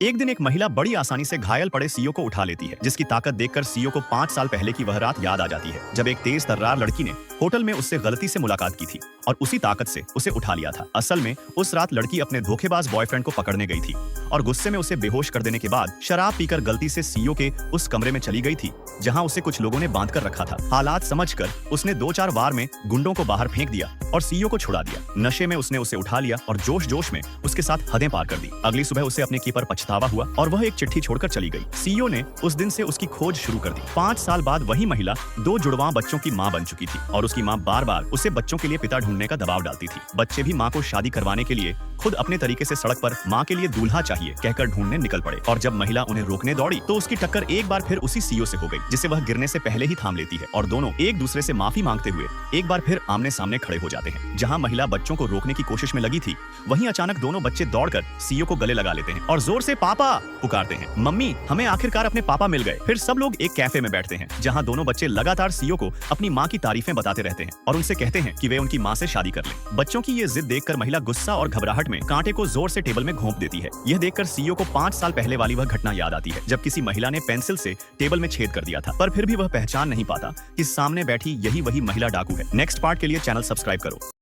एक दिन एक महिला बड़ी आसानी से घायल पड़े सीईओ को उठा लेती है, जिसकी ताकत देखकर सीईओ को 5 साल पहले की वह रात याद आ जाती है, जब एक तेज तर्रार लड़की ने होटल में उससे गलती से मुलाकात की थी और उसी ताकत से उसे उठा लिया था। असल में उस रात लड़की अपने धोखेबाज बॉयफ्रेंड को पकड़ने गई थी और गुस्से में उसे बेहोश कर देने के बाद शराब पीकर गलती से सीईओ के उस कमरे में चली गई थी जहां उसे कुछ लोगों ने बांध कर रखा था। हालात समझकर उसने 2-4 बार में गुंडों को बाहर फेंक दिया और सीईओ को छुड़ा दिया। नशे में उसने उसे उठा लिया और जोश जोश में उसके साथ हदें पार कर दी। अगली सुबह उसे अपने की पर पछतावा हुआ और वह एक चिट्ठी छोड़कर चली गई। सीईओ ने उस दिन से उसकी खोज शुरू कर दी। 5 साल बाद वही महिला 2 जुड़वां बच्चों की मां बन चुकी थी और उसकी मां बार-बार उसे बच्चों के लिए पिता ढूंढने का दबाव डालती थी। बच्चे भी मां को शादी करवाने के लिए खुद अपने तरीके से सड़क पर मां के लिए दूल्हा चाहिए कहकर ढूंढने निकल पड़े और जब महिला उन्हें रोकने दौड़ी तो उसकी टक्कर एक बार फिर उसी सीईओ से हो गई, जिसे वह गिरने से पहले ही थाम लेती है और दोनों एक दूसरे से माफी मांगते हुए एक बार फिर आमने सामने खड़े हो जाते हैं। जहां महिला बच्चों को रोकने की कोशिश में लगी थी, वहीं अचानक दोनों बच्चे दौड़कर सीईओ को गले लगा लेते हैं और जोर से पापा पुकारते हैं। मम्मी, हमें आखिरकार अपने पापा मिल गए। फिर सब लोग एक कैफे में बैठते हैं जहां दोनों बच्चे लगातार सीईओ को अपनी मां की तारीफें बताते रहते हैं और उनसे कहते हैं कि वे उनकी मां से शादी कर लें। बच्चों की ये जिद देखकर महिला गुस्सा और घबराहट में कांटे को जोर से टेबल में घोंप देती है। यह देखकर सीईओ को 5 साल पहले वाली वह घटना याद आती है जब किसी महिला ने पेंसिल से टेबल में छेद कर दिया था, पर फिर भी वह पहचान नहीं पाता कि सामने बैठी यही वही महिला डाकू है। नेक्स्ट पार्ट के लिए चैनल सब्सक्राइब करो।